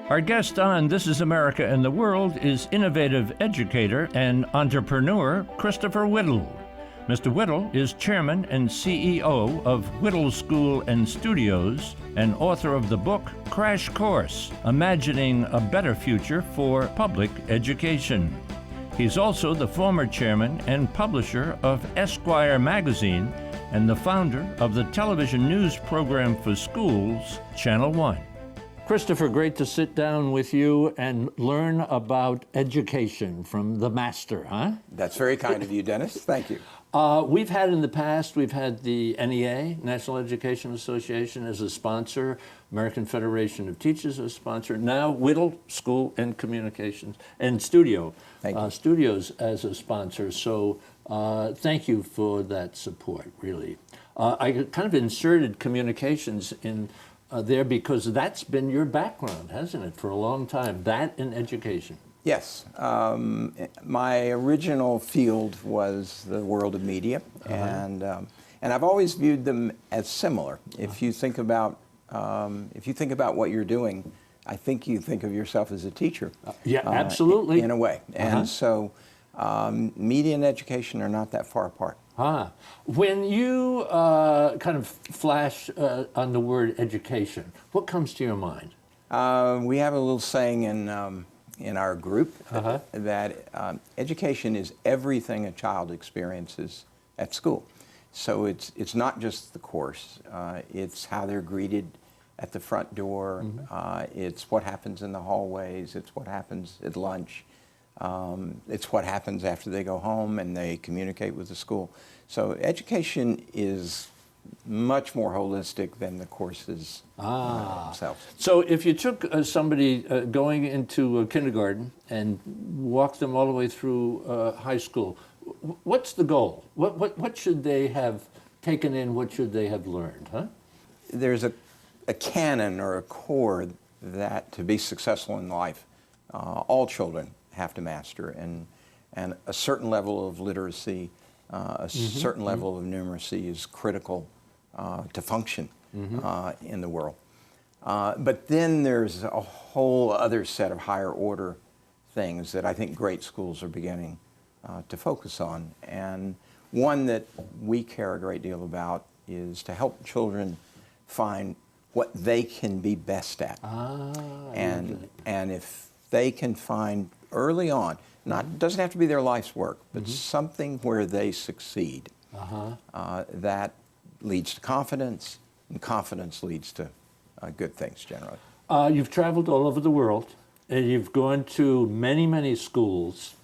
Our guest on This is America and the World is innovative educator and entrepreneur Christopher Whittle. Mr. Whittle is chairman and CEO of Whittle School and Studios and author of the book Crash Course, Imagining a Better Future for Public Education. He's also the former chairman and publisher of Esquire magazine and the founder of the television news program for schools, Channel 1. Christopher, great to sit down with you and learn about education from the master, huh? That's very kind of you, Dennis. Thank you. We've had in the past, we've had the NEA, National Education Association, as a sponsor, American Federation of Teachers as a sponsor, now Whittle School and Communications and Studios as a sponsor. So thank you for that support, really. I kind of inserted communications in there because that's been your background, hasn't it, for a long time, that and education? Yes. My original field was the world of media, and I've always viewed them as similar. If you think about what you're doing, I think you think of yourself as a teacher. Yeah, absolutely. In a way. And so media and education are not that far apart. When you kind of flash on the word education, what comes to your mind? We have a little saying in our group that education is everything a child experiences at school. So it's not just the course. It's how they're greeted at the front door. It's what happens in the hallways. It's what happens at lunch. It's what happens after they go home and they communicate with the school. So education is much more holistic than the courses themselves. So if you took somebody going into kindergarten and walked them all the way through high school, what's the goal? What should they have taken in? What should they have learned? There's a canon or a core that to be successful in life, all children have to master, and a certain level of literacy, a certain level of numeracy is critical to function in the world. But then there's a whole other set of higher order things that I think great schools are beginning to focus on. And one that we care a great deal about is to help children find what they can be best at. And if they can find early on, doesn't have to be their life's work, but something where they succeed, that leads to confidence, and confidence leads to good things generally. You've traveled all over the world, and you've gone to many, many schools.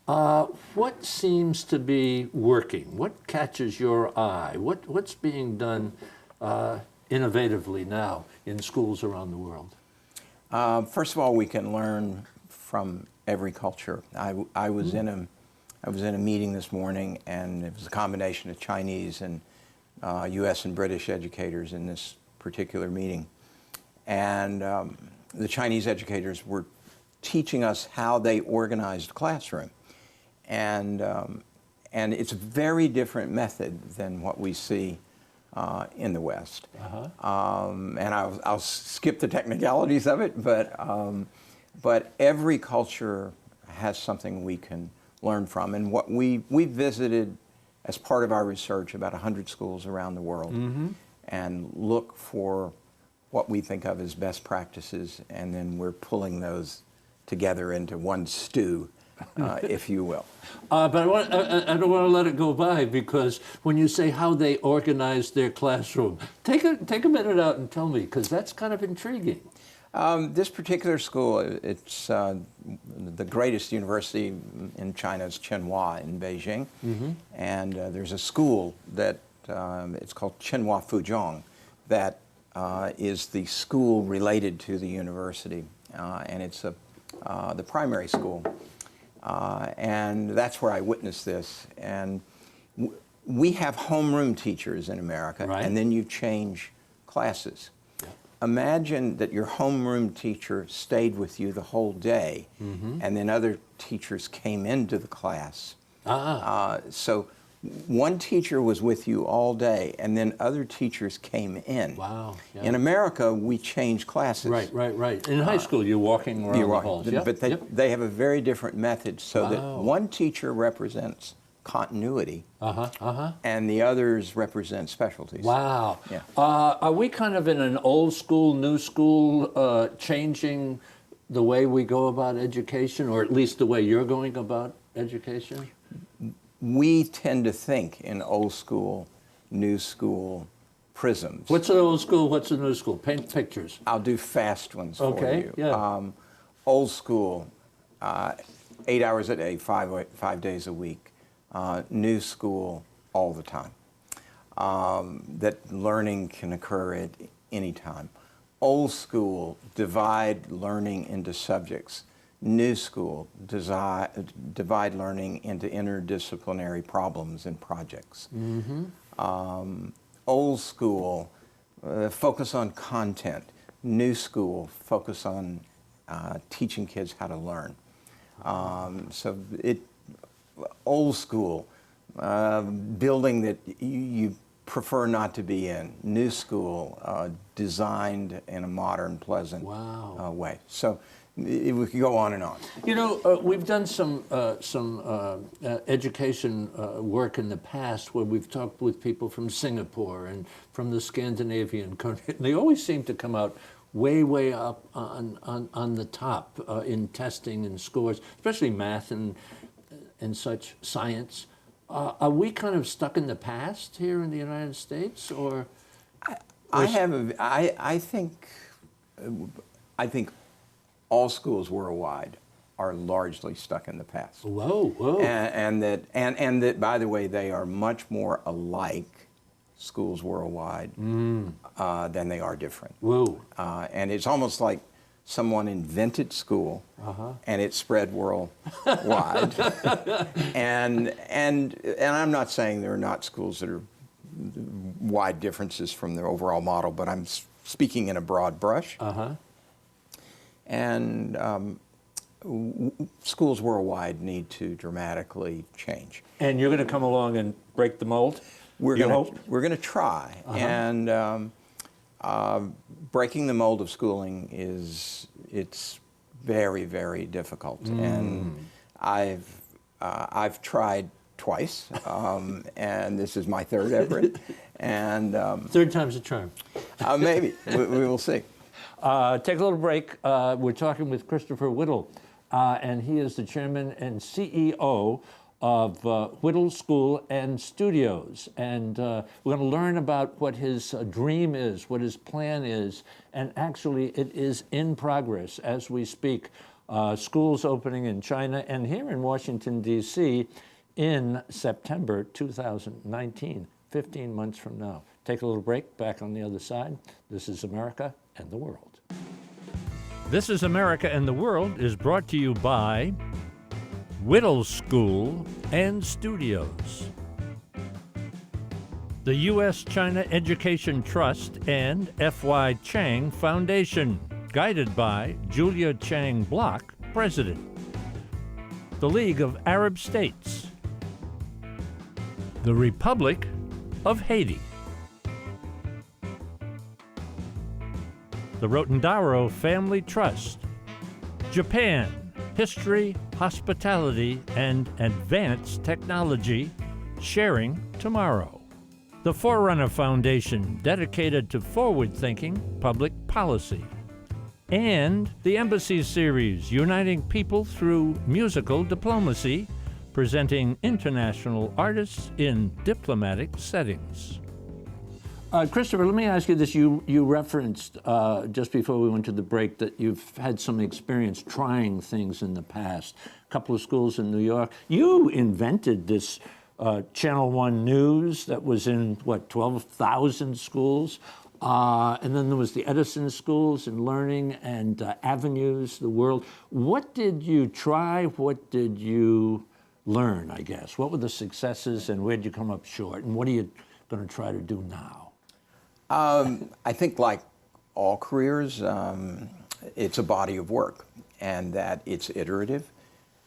What seems to be working? What catches your eye? What's being done innovatively now in schools around the world? First of all, we can learn from every culture. I was in a meeting this morning, and it was a combination of Chinese and U.S. and British educators in this particular meeting. And the Chinese educators were teaching us how they organized a classroom. And it's a very different method than what we see in the West. And I'll skip the technicalities of it, but every culture has something we can learn from. And what we visited as part of our research about 100 schools around the world and look for what we think of as best practices, and then we're pulling those together into one stew, if you will. But I don't want to let it go by, because when you say how they organized their classroom, take a minute out and tell me, because that's kind of intriguing. This particular school, it's the greatest university in China's Tsinghua in Beijing, and there's a school that it's called Tsinghua Fuzhong that is the school related to the university, and it's the primary school, and that's where I witnessed this. And we have homeroom teachers in America, and then you change classes. Imagine that your homeroom teacher stayed with you the whole day, and then other teachers came into the class. So one teacher was with you all day, and then other teachers came in. Wow. Yeah. In America, we change classes. Right. In high school, you're walking around the halls. Yep. But they have a very different method, so that Wow. one teacher represents continuity, and the others represent specialties. Wow. Yeah. Are we kind of in an old school, new school, changing the way we go about education, or at least the way you're going about education? We tend to think in old school, new school prisms. What's the old school? What's the new school? Paint pictures. I'll do fast ones for you. Yeah. Old school, 8 hours a day, 5 days a week. New school, all the time. That learning can occur at any time. Old school, divide learning into subjects. New school, divide learning into interdisciplinary problems and projects. Old school, focus on content. New school, focus on teaching kids how to learn. Old school, building that you prefer not to be in. New school, designed in a modern, pleasant way. So we could go on and on. You know, we've done some education work in the past where we've talked with people from Singapore and from the Scandinavian country. They always seem to come out way up on the top in testing and scores, especially math and such, science. Are we kind of stuck in the past here in the United States, or? I think all schools worldwide are largely stuck in the past. Whoa. And that, by the way, they are much more alike, schools worldwide, than they are different. Whoa. And it's almost like someone invented school, and it spread worldwide. and I'm not saying there are not schools that are wide differences from the overall model, but I'm speaking in a broad brush. And schools worldwide need to dramatically change. And you're going to come along and break the mold? We're going to try. And breaking the mold of schooling it's very, very difficult. And I've tried twice, and this is my third effort. And third time's a charm. Maybe we will see. Take a little break. We're talking with Christopher Whittle, and he is the chairman and CEO of Whittle School and Studios. And we're going to learn about what his dream is, what his plan is, and actually it is in progress as we speak. Schools opening in China and here in Washington, D.C. in September 2019, 15 months from now. Take a little break, back on the other side. This is America and the World. This is America and the World is brought to you by Whittle School and Studios, the U.S.-China Education Trust and F.Y. Chang Foundation, guided by Julia Chang Block, President, the League of Arab States, the Republic of Haiti, the Rotendaro Family Trust, Japan, History, Hospitality, and Advanced Technology, sharing tomorrow. The Forerunner Foundation, dedicated to forward-thinking public policy. And the Embassy Series, uniting people through musical diplomacy, presenting international artists in diplomatic settings. Christopher, let me ask you this. You referenced just before we went to the break that you've had some experience trying things in the past. A couple of schools in New York. You invented this Channel 1 News that was in, 12,000 schools? And then there was the Edison schools and learning and Avenues, the world. What did you try? What did you learn, I guess? What were the successes and where did you come up short? And what are you going to try to do now? I think, like all careers, it's a body of work, and that it's iterative,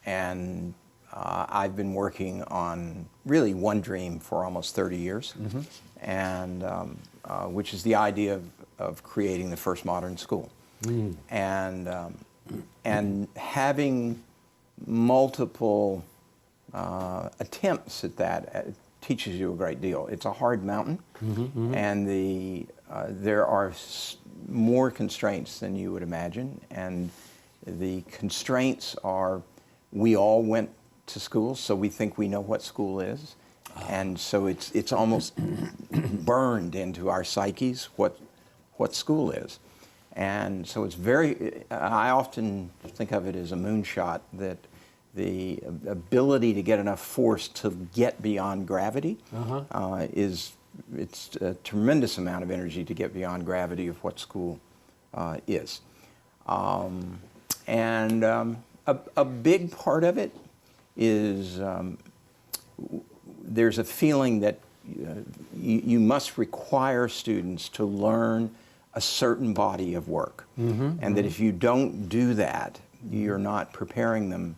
and I've been working on really one dream for almost 30 years, and which is the idea of creating the first modern school. And having multiple attempts at that teaches you a great deal. It's a hard mountain, and there are more constraints than you would imagine, and the constraints are we all went to school, so we think we know what school is, and so it's almost burned into our psyches what school is. And so it's very, I often think of it as a moonshot, that the ability to get enough force to get beyond gravity it's a tremendous amount of energy to get beyond gravity of what school is. A big part of it is there's a feeling that you must require students to learn a certain body of work, and that if you don't do that, you're not preparing them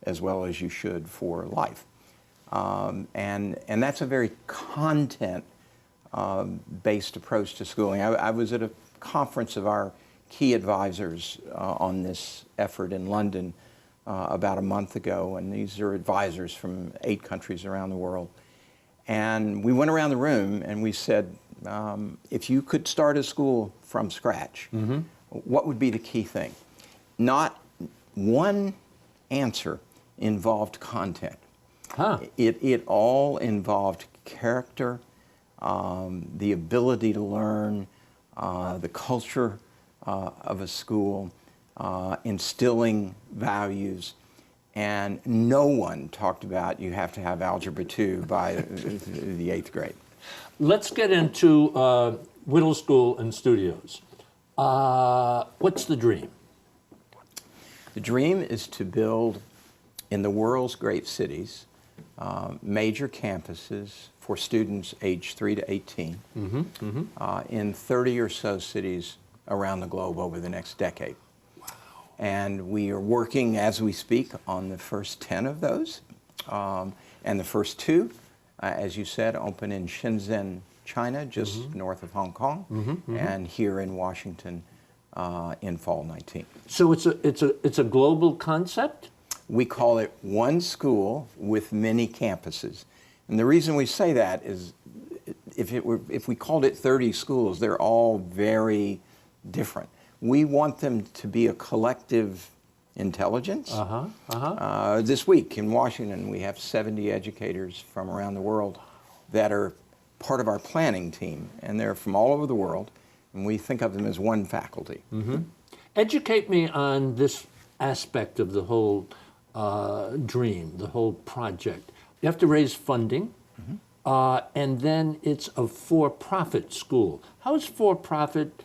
as well as you should for life. And that's a very content based approach to schooling. I was at a conference of our key advisors on this effort in London about a month ago, and these are advisors from 8 countries around the world. And we went around the room and we said, if you could start a school from scratch, what would be the key thing? Not one answer involved content. It all involved character, the ability to learn, the culture of a school, instilling values, and no one talked about you have to have Algebra 2 by the 8th grade. Let's get into Whittle School and Studios. What's the dream? The dream is to build in the world's great cities major campuses for students aged 3 to 18 in 30 or so cities around the globe over the next decade. Wow. And we are working as we speak on the first 10 of those. And the first 2, as you said, open in Shenzhen, China, just north of Hong Kong, and here in Washington in fall 19. So it's a global concept? We call it one school with many campuses. And the reason we say that is if we called it 30 schools, they're all very different. We want them to be a collective intelligence. This week in Washington, we have 70 educators from around the world that are part of our planning team, and they're from all over the world, and we think of them as one faculty. Educate me on this aspect of the whole dream, the whole project. You have to raise funding, and then it's a for-profit school. How is for-profit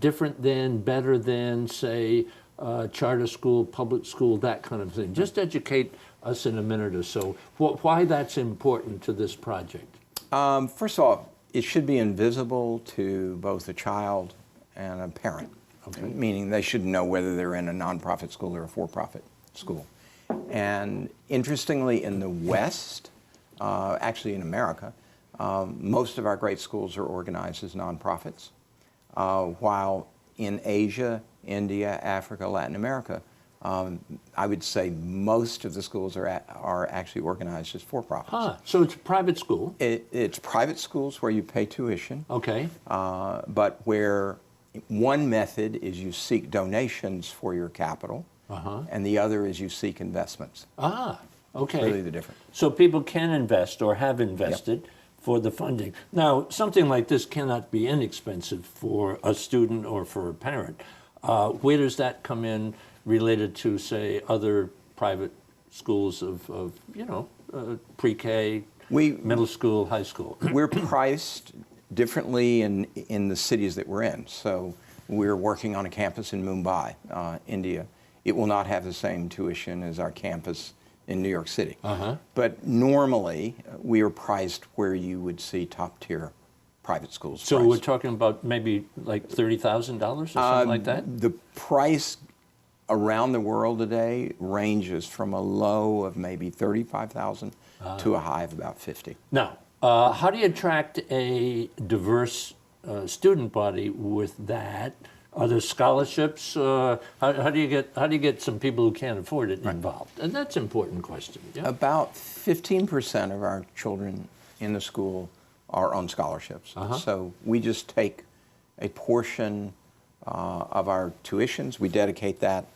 different than, better than, say, charter school, public school, that kind of thing? Just educate us in a minute or so why that's important to this project. First of all, it should be invisible to both a child and a parent, meaning they should know whether they're in a nonprofit school or a for-profit school. And interestingly, in the West, actually in America, most of our great schools are organized as nonprofits, while in Asia, India, Africa, Latin America, I would say most of the schools are actually organized as for-profits. So it's a private school? It's private schools where you pay tuition. Okay. But where one method is you seek donations for your capital, and the other is you seek investments. Okay. That's really the difference. So people can invest or have invested for the funding. Now, something like this cannot be inexpensive for a student or for a parent. Where does that come in related to, say, other private schools of pre-K, middle school, high school? We're priced differently in the cities that we're in. So we're working on a campus in Mumbai, India. It will not have the same tuition as our campus in New York City. But normally, we are priced where you would see top-tier private schools. So priced. we're talking about maybe like $30,000 or something like that? The price around the world today ranges from a low of maybe 35,000 to a high of about 50. Now, how do you attract a diverse student body with that? Are there scholarships? How do you get some people who can't afford it involved? And that's an important question. Yeah? About 15% of our children in the school are on scholarships. So we just take a portion of our tuitions, we dedicate that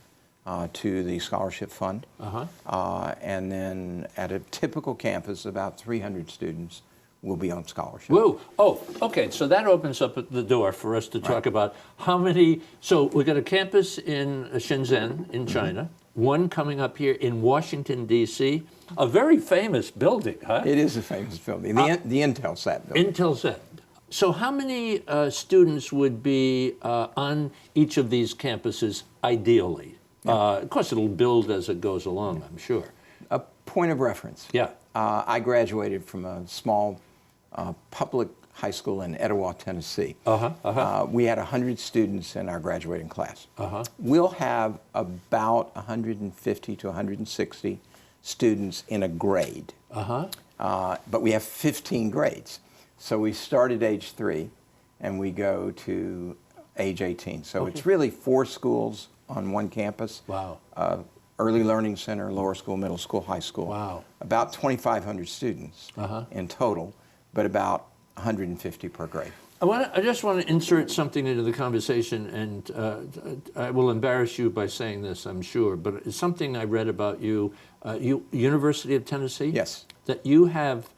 to the scholarship fund. And then at a typical campus, about 300 students will be on scholarship. Whoa! Oh, okay. So that opens up the door for us to talk about how many. So we've got a campus in Shenzhen, in China. One coming up here in Washington D.C. A very famous building, huh? It is a famous building, the Intelsat building. Intelsat. So how many students would be on each of these campuses ideally? Of course, it'll build as it goes along, I'm sure. A point of reference. Yeah. I graduated from a small public high school in Etowah, Tennessee. We had 100 students in our graduating class. We'll have about 150 to 160 students in a grade. But we have 15 grades. So we start at age 3 and we go to age 18. So it's really 4 schools on one campus. Wow. Early Learning Center, lower school, middle school, high school. Wow. About 2,500 students in total, but about 150 per grade. I just want to insert something into the conversation, and I will embarrass you by saying this, I'm sure, but it's something I read about you, University of Tennessee? Yes. That you have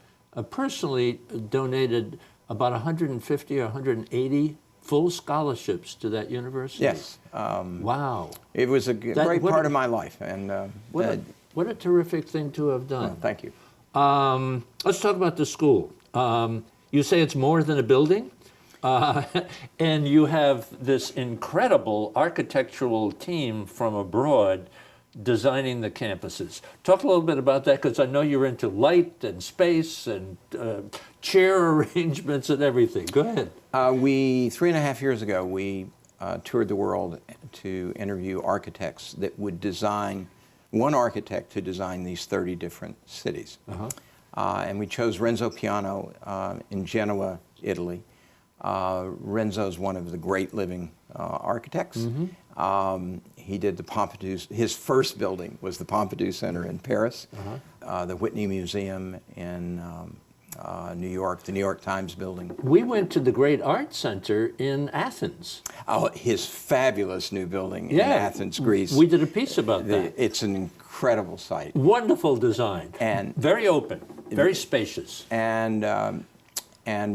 personally donated about 150 or 180 full scholarships to that university. Yes. Wow. It was a great part of my life. And what a terrific thing to have done. thank you. Let's talk about the school. You say it's more than a building, and you have this incredible architectural team from abroad designing the campuses. Talk a little bit about that, because I know you're into light and space and chair arrangements and everything. Go ahead. 3.5 years ago, we toured the world to interview architects that would design, one architect to design these 30 different cities. And we chose Renzo Piano in Genoa, Italy. Renzo's one of the great living architects. He did the Pompidou, his first building was the Pompidou Center in Paris, the Whitney Museum in New York, the New York Times building. We went to the Great Art Center in Athens. Oh, his fabulous new building in Athens, Greece. We did a piece about that. It's an incredible site. Wonderful design. And very open, very spacious. And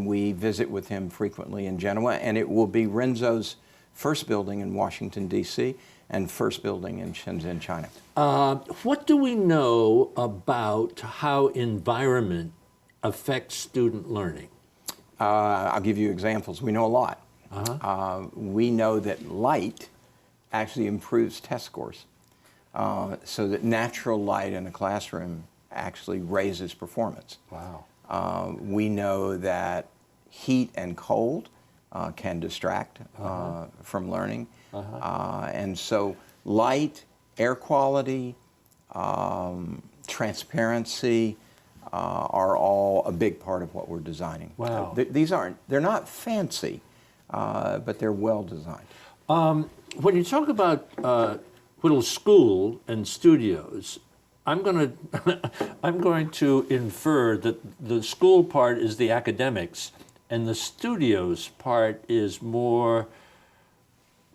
we visit with him frequently in Genoa, and it will be Renzo's first building in Washington, D.C., and first building in Shenzhen, China. What do we know about how environment affects student learning? I'll give you examples. We know a lot. We know that light actually improves test scores, so that natural light in a classroom actually raises performance. Wow. We know that heat and cold can distract from learning. And so light, air quality, transparency are all a big part of what we're designing. Wow. They're not fancy, but they're well designed. When you talk about Whittle School and studios, I'm going to infer that the school part is the academics, and the studios part is more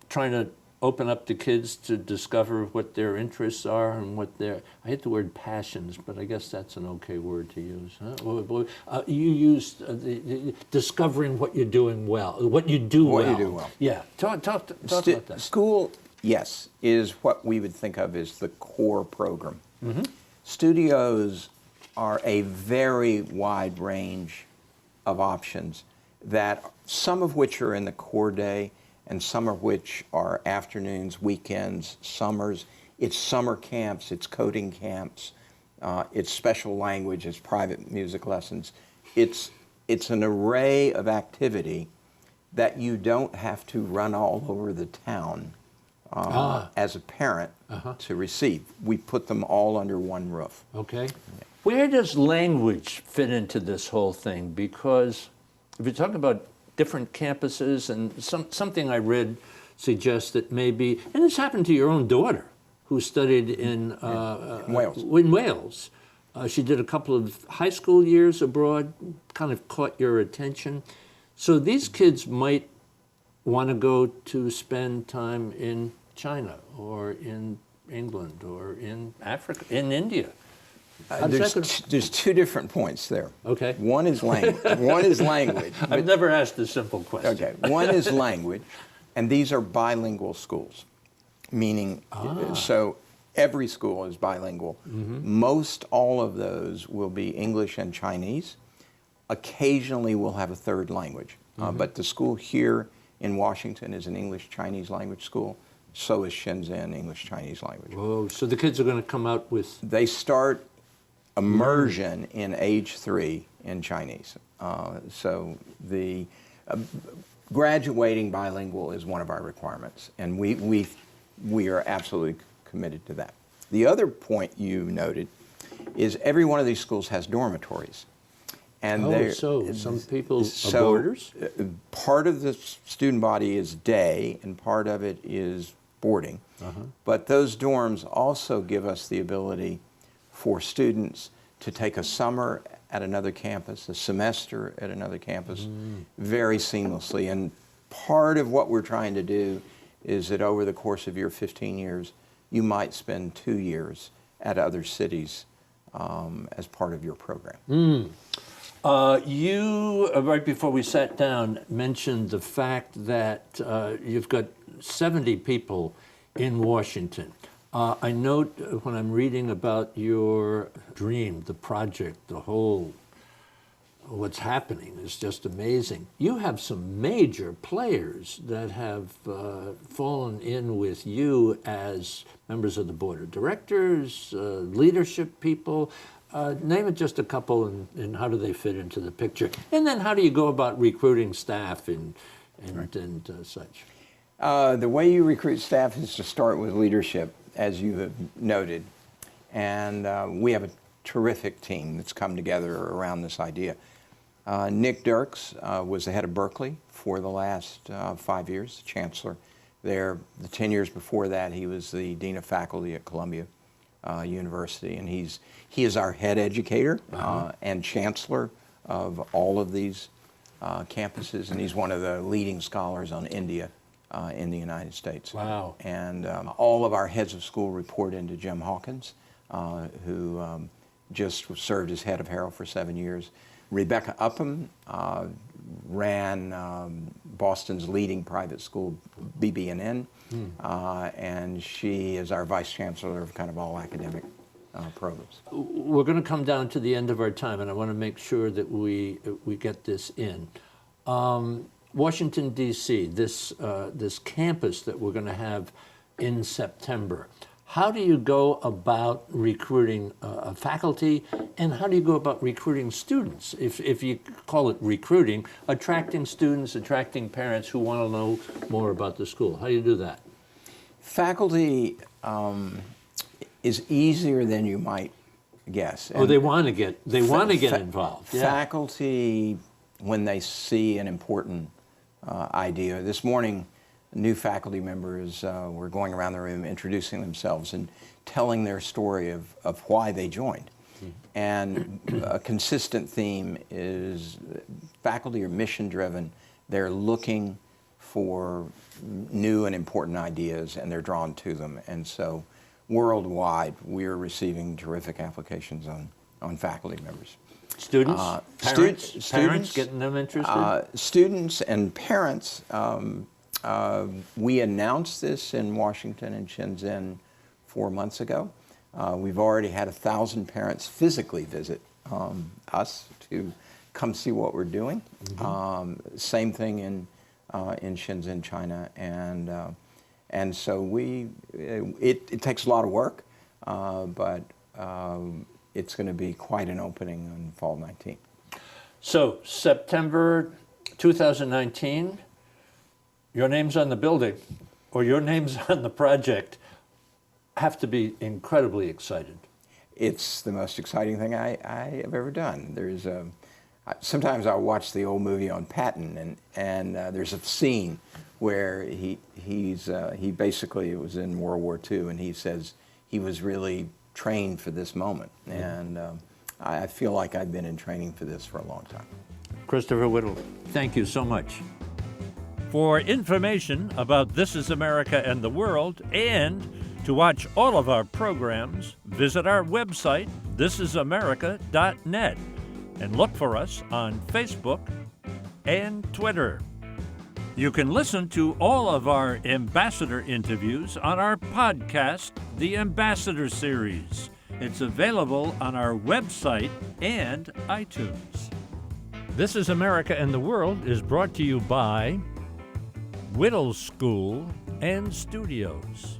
trying to open up the kids to discover what their interests are and what their, I hate the word passions, but I guess that's an okay word to use. Huh? You used discovering what you're doing well, what you do well. What you do well. Yeah, talk about that. School, yes, is what we would think of as the core program. Studios are a very wide range of options, that some of which are in the core day and some of which are afternoons, weekends, summers. It's summer camps, it's coding camps, it's special language, it's private music lessons. It's an array of activity that you don't have to run all over the town as a parent to receive. We put them all under one roof. Okay. Where does language fit into this whole thing? Because if you talk about different campuses, and something I read suggests that maybe, and it's happened to your own daughter, who studied in Wales. In Wales. She did a couple of high school years abroad, kind of caught your attention. So these kids might want to go to spend time in China or in England or in Africa, in India. There's two different points there. Okay. One is language. I've never asked a simple question. Okay. One is language, and these are bilingual schools, meaning so every school is bilingual. Most all of those will be English and Chinese. Occasionally we'll have a third language, but the school here in Washington is an English-Chinese language school. So is Shenzhen English-Chinese language. Whoa, so the kids are going to come out with... They start immersion in age 3 in Chinese. So the graduating bilingual is one of our requirements, and we are absolutely committed to that. The other point you noted is every one of these schools has dormitories. And so some people are boarders? Part of the student body is day, and part of it is boarding. But those dorms also give us the ability for students to take a summer at another campus, a semester at another campus, very seamlessly. And part of what we're trying to do is that over the course of your 15 years, you might spend 2 years at other cities as part of your program. You, right before we sat down, mentioned the fact that you've got 70 people in Washington. I note when I'm reading about your dream, the project, the whole, what's happening is just amazing. You have some major players that have fallen in with you as members of the board of directors, leadership people. Name it just a couple, and how do they fit into the picture? And then how do you go about recruiting staff and such? The way you recruit staff is to start with leadership, as you have noted. And we have a terrific team that's come together around this idea. Nick Dirks was the head of Berkeley for the last 5 years, chancellor there. The 10 years before that, he was the dean of faculty at Columbia University, and he is our head educator and chancellor of all of these campuses, and he's one of the leading scholars on India in the United States. Wow. And all of our heads of school report into Jim Hawkins, who just served as head of Harrow for 7 years. Rebecca Upham ran Boston's leading private school, BB&N, and she is our vice chancellor of kind of all academic programs. We're going to come down to the end of our time, and I want to make sure that we get this in. Washington, D.C., this campus that we're going to have in September. How do you go about recruiting faculty, and how do you go about recruiting students? If you call it recruiting, attracting students, attracting parents who want to know more about the school. How do you do that? Faculty is easier than you might guess. Oh, they want to get involved. Yeah. Faculty, when they see an important idea. This morning, new faculty members were going around the room introducing themselves and telling their story of why they joined. And a consistent theme is faculty are mission-driven. They're looking for new and important ideas, and they're drawn to them. And so worldwide, we're receiving terrific applications on faculty members. Students? Parents getting them interested? Students and parents. We announced this in Washington and Shenzhen 4 months ago. We've already had 1,000 parents physically visit us to come see what we're doing. Same thing in Shenzhen, China, and so it takes a lot of work, but it's going to be quite an opening on fall 19. So September 2019. Your name's on the building. or your name's on the project have to be incredibly excited. It's the most exciting thing I have ever done. Sometimes I'll watch the old movie on Patton, and there's a scene where he basically, it was in World War II, and he says he was really trained for this moment. And I feel like I've been in training for this for a long time. Christopher Whittle, thank you so much. For information about This Is America and the World, and to watch all of our programs, visit our website, thisisamerica.net, and look for us on Facebook and Twitter. You can listen to all of our ambassador interviews on our podcast, The Ambassador Series. It's available on our website and iTunes. This is America and the World is brought to you by Whittle School and Studios,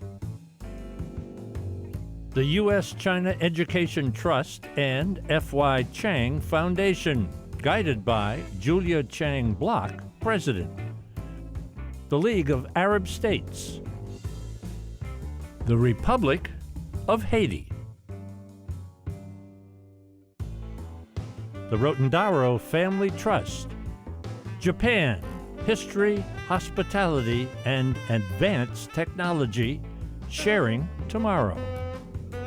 the U.S.-China Education Trust and F.Y. Chang Foundation, guided by Julia Chang Block, President, the League of Arab States, the Republic of Haiti, the Rotendaro Family Trust, Japan, History, Hospitality, and Advanced Technology, sharing tomorrow.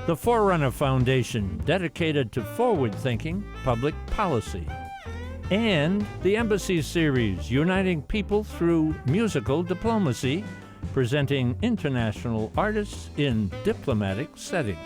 The Forerunner Foundation, dedicated to forward-thinking public policy. And the Embassy Series, uniting people through musical diplomacy, presenting international artists in diplomatic settings.